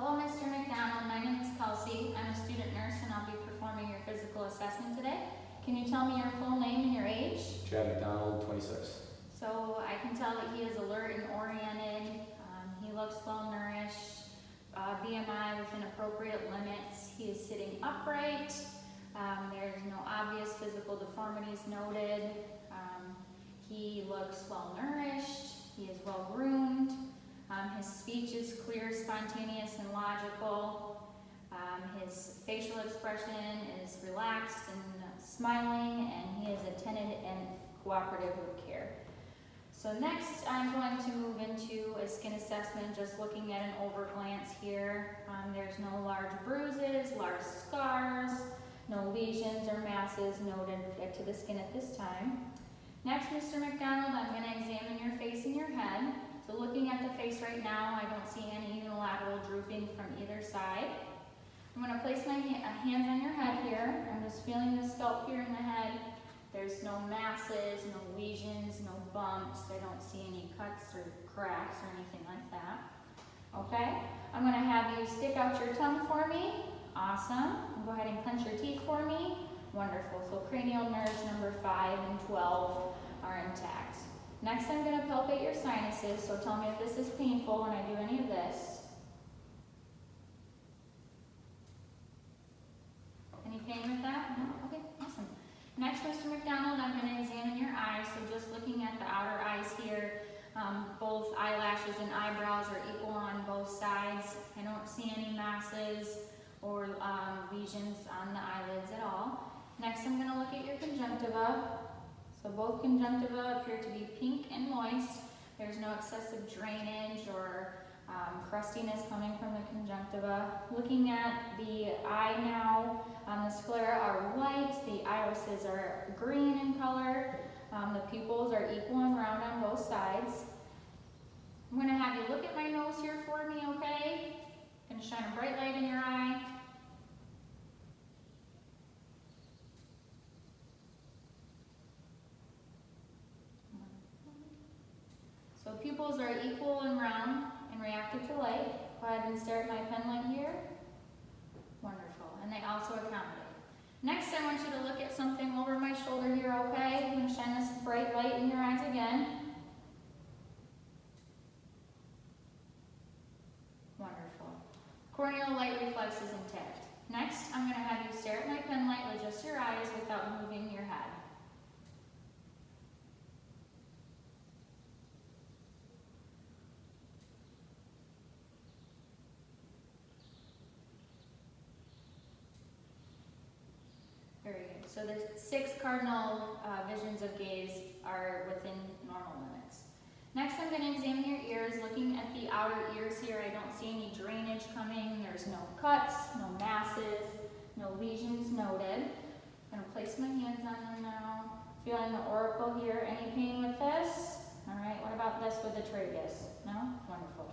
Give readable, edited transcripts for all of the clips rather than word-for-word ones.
Hello, Mr. McDonald. My name is Kelsey. I'm a student nurse and I'll be performing your physical assessment today. Can you tell me your full name and your age? Chad McDonald, 26. So I can tell that he is alert and oriented. He looks well nourished. BMI within appropriate limits. He is sitting upright. There's no obvious physical deformities noted. He looks well nourished. He is well groomed. His speech is clear, spontaneous, and logical. His facial expression is relaxed and smiling, and he is attentive and cooperative with care. So next, I'm going to move into a skin assessment, just looking at an over glance here. There's no large bruises, large scars, no lesions or masses noted to the skin at this time. Next, Mr. McDonald, I'm going to examine your face and your head. So looking at the face right now, I don't see any unilateral drooping from either side. I'm going to place my hands on your head here. I'm just feeling the scalp here in the head. There's no masses, no lesions, no bumps. I don't see any cuts or cracks or anything like that. Okay? I'm going to have you stick out your tongue for me. Awesome. Go ahead and clench your teeth for me. Wonderful. So cranial nerves number 5 and 12 are intact. Next, I'm going to palpate your sinuses, so tell me if this is painful when I do any of this. Any pain with that? No? Okay, awesome. Next, Mr. McDonald, I'm going to examine your eyes, so just looking at the outer eyes here, both eyelashes and eyebrows are equal on both sides. I don't see any masses or lesions on the eyelids at all. Next, I'm going to look at your conjunctiva. So both conjunctiva appear to be pink and moist. There's no excessive drainage or crustiness coming from the conjunctiva. Looking at the eye now, the sclera are white, the irises are green in color, the pupils are equal and round on both sides. I'm going to have you look at my nose here for me, okay? I'm going to shine a bright light in your eye. So pupils are equal and round and reactive to light. Go ahead and stare at my pen light here. Wonderful. And they also accommodate. Next, I want you to look at something over my shoulder here, okay? I'm going to shine this bright light in your eyes again. Wonderful. Corneal light reflex is intact. Next, I'm going to have you stare at my pen light with just your eyes without moving your head. Very good. So the 6 cardinal visions of gaze are within normal limits. Next, I'm going to examine your ears. Looking at the outer ears here, I don't see any drainage coming. There's no cuts, no masses, no lesions noted. I'm going to place my hands on them now. Feeling the auricle here. Any pain with this? All right. What about this with the tragus? No? Wonderful.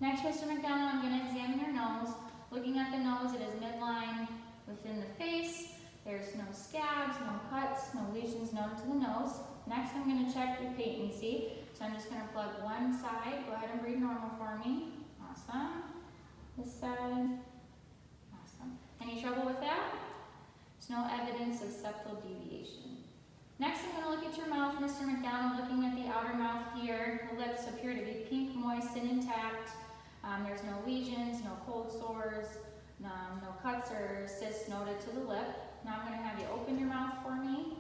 Next, Mr. McDonald, I'm going to examine your nose. Looking at the nose, it is midline within the face. There's no scabs, no cuts, no lesions noted to the nose. Next, I'm going to check your patency. So I'm just going to plug one side. Go ahead and breathe normal for me. Awesome. This side. Awesome. Any trouble with that? There's no evidence of septal deviation. Next, I'm going to look at your mouth, Mr. McDonald. Looking at the outer mouth here, the lips appear to be pink, moist, and intact. There's no lesions, no cold sores, no cuts or cysts noted to the lip. Now I'm going to have you open your mouth for me.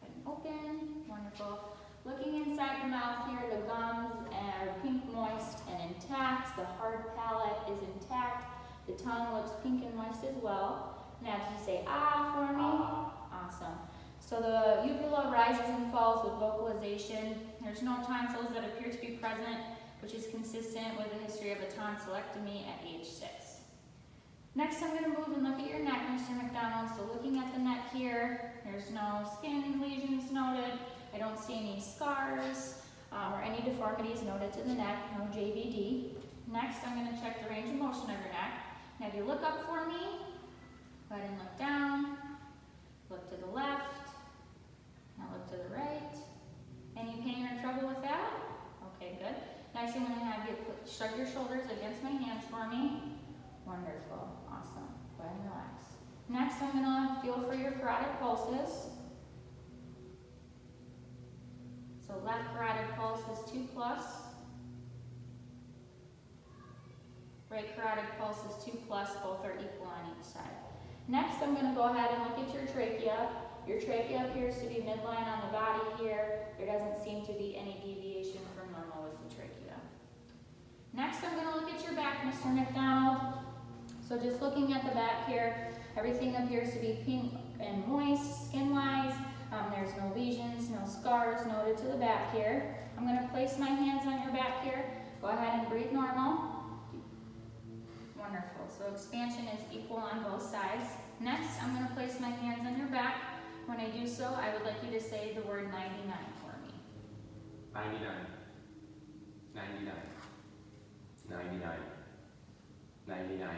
Go ahead and open. Wonderful. Looking inside the mouth here, the gums are pink, moist, and intact. The hard palate is intact. The tongue looks pink and moist as well. Now, did you say ah for me? Awesome. So the uvula rises and falls with vocalization. There's no tonsils that appear to be present, which is consistent with a history of a tonsillectomy at age 6. Next, I'm going to move and look at your neck, Mr. McDonald. So looking at the neck here, there's no skin lesions noted. I don't see any scars or any deformities noted to the neck, no JVD. Next, I'm going to check the range of motion of your neck. Now, if you look up for me, go ahead and look down, look to the left, now look to the right. Any pain or trouble with that? Okay, good. Next, I'm going to have you shove your shoulders against my hands for me. Wonderful, awesome. Go ahead and relax. Next, I'm gonna feel for your carotid pulses. So left carotid pulse is 2 plus. Right carotid pulse is 2 plus, both are equal on each side. Next, I'm gonna go ahead and look at your trachea. Your trachea appears to be midline on the body here. There doesn't seem to be any deviation from normal with the trachea. Next, I'm gonna look at your back, Mr. McDonald. So just looking at the back here, everything appears to be pink and moist skin-wise. There's no lesions, no scars noted to the back here. I'm gonna place my hands on your back here. Go ahead and breathe normal. Wonderful, so expansion is equal on both sides. Next, I'm gonna place my hands on your back. When I do so, I would like you to say the word 99 for me. 99, 99, 99, 99.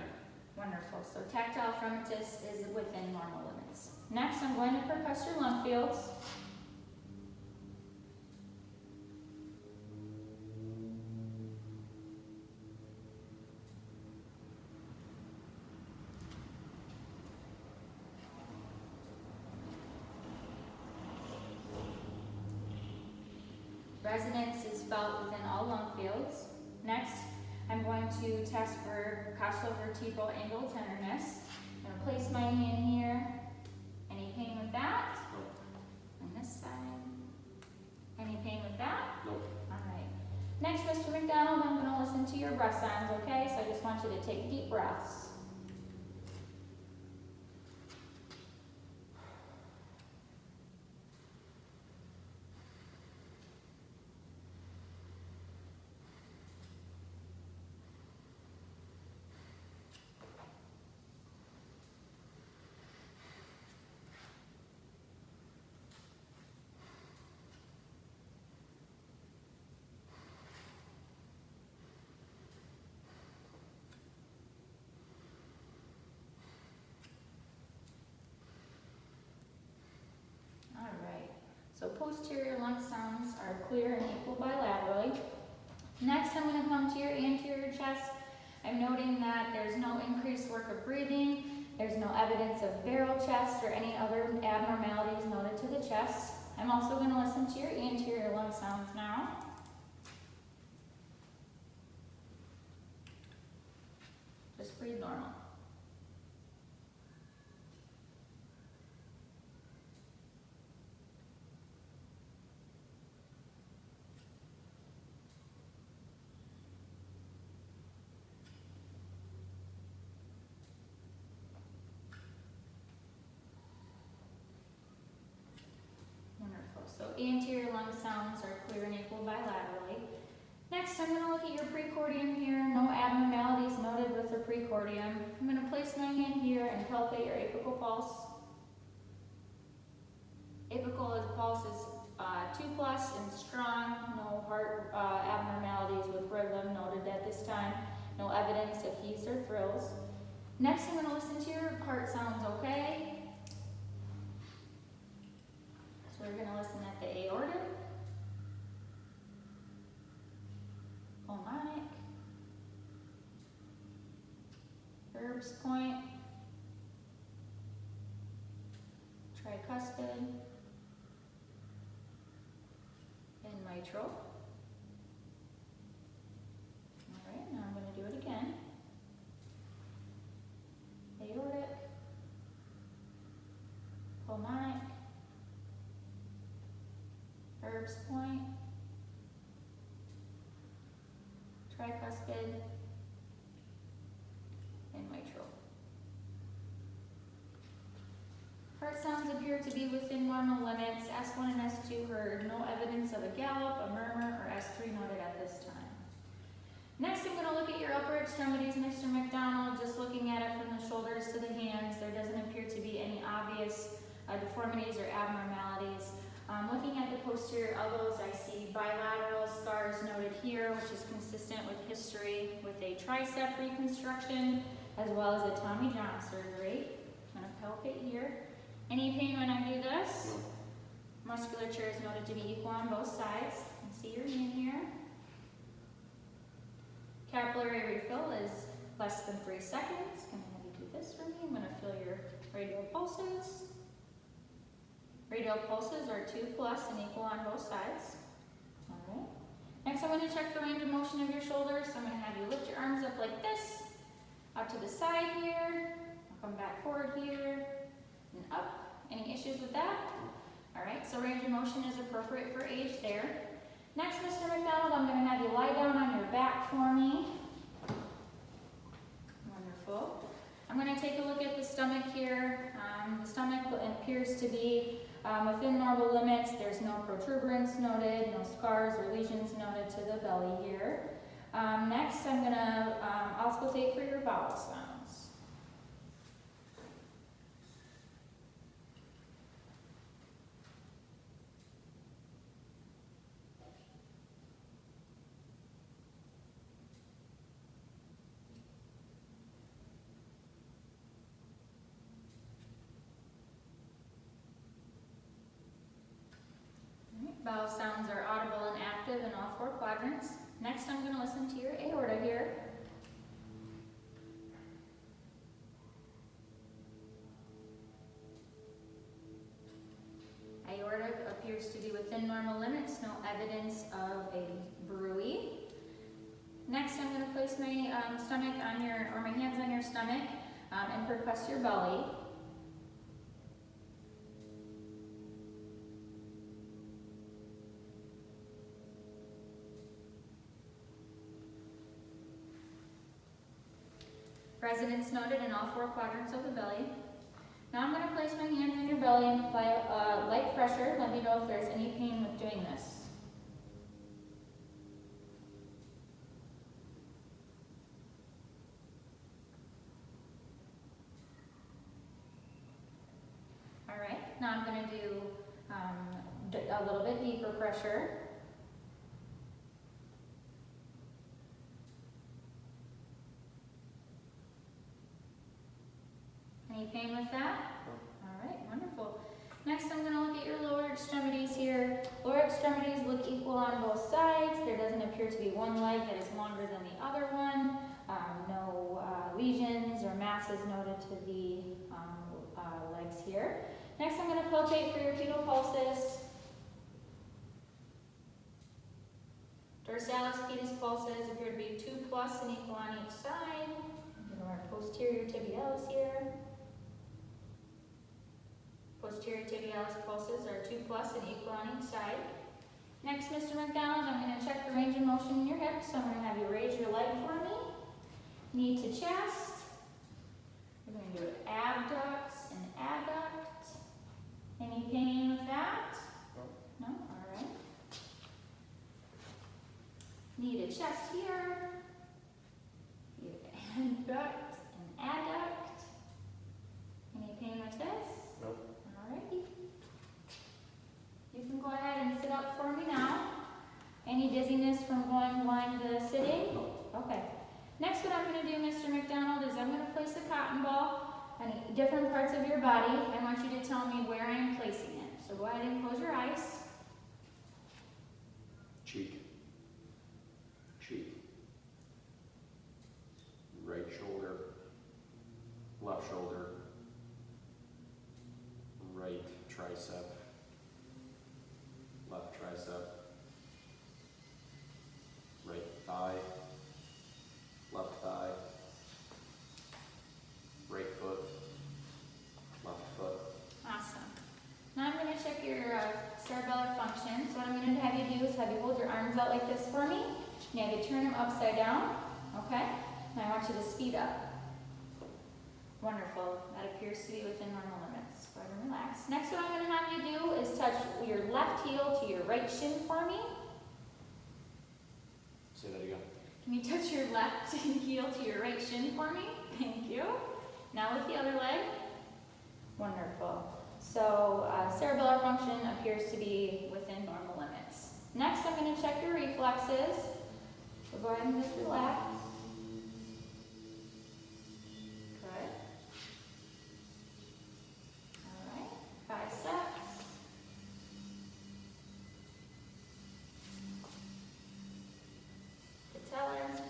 Wonderful, so tactile fremitus is within normal limits. Next, I'm going to percuss your lung fields. Resonance is felt within all lung fields. Next, I'm going to test for costovertebral angle tenderness. I'm going to place my hand here. Any pain with that? Nope. On this side. Any pain with that? Nope. All right. Next, Mr. McDonald, I'm going to listen to your breath sounds, okay? So I just want you to take deep breaths. So posterior lung sounds are clear and equal bilaterally. Next, I'm going to come to your anterior chest. I'm noting that there's no increased work of breathing. There's no evidence of barrel chest or any other abnormalities noted to the chest. I'm also going to listen to your anterior lung sounds now. Just breathe normal. So anterior lung sounds are clear and equal bilaterally. Next, I'm going to look at your precordium here. No abnormalities noted with the precordium. I'm going to place my hand here and palpate your apical pulse. Apical pulse is 2 plus and strong. No heart abnormalities with rhythm noted at this time. No evidence of heaves or thrills. Next, I'm going to listen to your heart sounds, okay? So we're going to listen at the aortic, pulmonic, Nurs point, tricuspid, and mitral. All right, now I'm going to do it again. Aortic, pulmonic, Nurs point, tricuspid, and mitral. Heart sounds appear to be within normal limits. S1 and S2 heard. No evidence of a gallop, a murmur, or S3 noted at this time. Next, I'm going to look at your upper extremities, Mr. McDonald. Just looking at it from the shoulders to the hands, there doesn't appear to be any obvious deformities or abnormalities. Looking at the posterior elbows, I see bilateral scars noted here, which is consistent with history with a tricep reconstruction, as well as a Tommy John surgery. I'm going to palpate here. Any pain when I do this? No. Musculature is noted to be equal on both sides. You can see your hand here. less than 3 seconds. Can I have you do this for me? I'm going to feel your radial pulses. Radial pulses are 2 plus and equal on both sides. All right. Next, I'm going to check the range of motion of your shoulders. So I'm going to have you lift your arms up like this, out to the side here. I'll come back forward here and up. Any issues with that? All right, so range of motion is appropriate for age there. Next, Mr. McDonald, I'm going to have you lie down on your back for me. Wonderful. I'm going to take a look at the stomach here. The stomach appears to be within normal limits. There's no protuberance noted, no scars or lesions noted to the belly here. Next, I'm going to also take for your bowel sounds. Bowel sounds are audible and active in all 4 quadrants. Next, I'm going to listen to your aorta here. Aorta appears to be within normal limits, no evidence of a bruit. Next, I'm going to place my stomach on your, or my hands on your stomach and percuss your belly. Resonance noted in all 4 quadrants of the belly. Now I'm going to place my hands on your belly and apply light pressure. Let me know if there's any pain with doing this. All right, now I'm going to do a little bit deeper pressure. Any pain with that? All right, wonderful. Next, I'm going to look at your lower extremities here. Lower extremities look equal on both sides. There doesn't appear to be one leg that is longer than the other one. No lesions or masses noted to the legs here. Next, I'm going to palpate for your fetal pulses. Dorsalis pedis pulses appear to be 2 plus and equal on each side. Our posterior tibialis here. Posterior tibialis pulses are 2 plus and equal on each side. Next, Mr. McDonald, I'm going to check the range of motion in your hips. So I'm going to have you raise your leg for me. Knee to chest. We're going to do abducts and adduct. Any pain with that? No? All right. Knee to chest here. Abduct and adduct. Any pain with this? Nope. Alrighty. You can go ahead and sit up for me now. Any dizziness from going blind to sitting? Okay. Next, what I'm going to do, Mr. McDonald, is I'm going to place a cotton ball on different parts of your body. I want you to tell me where I'm placing it. So go ahead and close your eyes. Cheek. Cheek. Right shoulder. Left shoulder. Right tricep. Left tricep. Right thigh. Left thigh. Right foot. Left foot. Awesome. Now I'm going to check your cerebellar function. So what I'm going to have you do is have you hold your arms out like this for me. And have you turn them upside down. Okay? And I want you to speed up. Wonderful. That appears to be within normal limits. Go ahead and relax. Next, what I'm going to have you do is touch your left heel to your right shin for me. Say that again. Can you touch your left heel to your right shin for me? Thank you. Now with the other leg. Wonderful. So cerebellar function appears to be within normal limits. Next, I'm going to check your reflexes. So go ahead and just relax. Good. All right. Biceps. Patellar.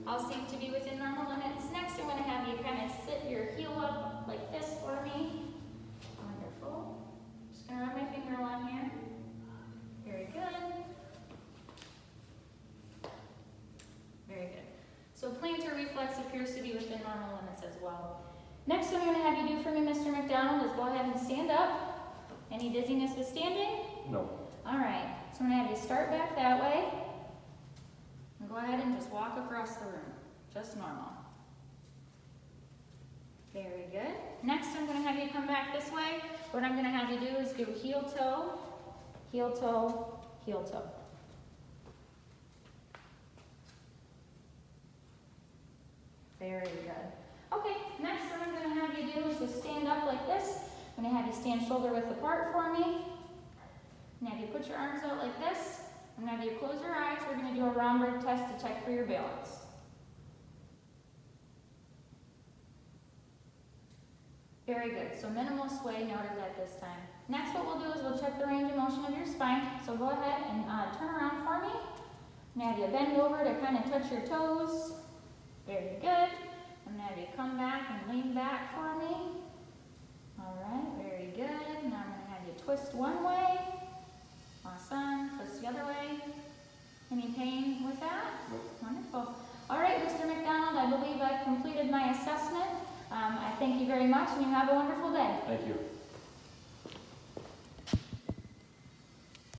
all seem to be within normal limits. Next, I'm going to have you kind of sit your heel up like this for me. Wonderful. Just going to run my finger along here. Very good. Very good. So plantar reflex appears to be within normal limits as well. Next, what I'm going to have you do for me, Mr. McDonald, is go ahead and stand up. Any dizziness with standing? No. All right. So I'm going to have you start back that way. And go ahead and just walk across the room. Just normal. Very good. Next, I'm going to have you come back this way. What I'm going to have you do is do heel toe, heel toe, heel toe. Very good. Okay, next what I'm going to have you do is just stand up like this. I'm going to have you stand shoulder width apart for me. And have you put your arms out like this. I'm going to have you close your eyes. We're going to do a Romberg test to check for your balance. Very good. So minimal sway noted at this time. Next what we'll do is we'll check the range of motion of your spine. So go ahead and turn around for me. I'm going to have you bend over to kind of touch your toes. Very good. I'm going to have you come back and lean back for me. All right, very good. Now I'm going to have you twist one way. Awesome. Twist the other way. Any pain with that? Nope. Wonderful. All right, Mr. McDonald, I believe I've completed my assessment. I thank you very much, and you have a wonderful day. Thank you.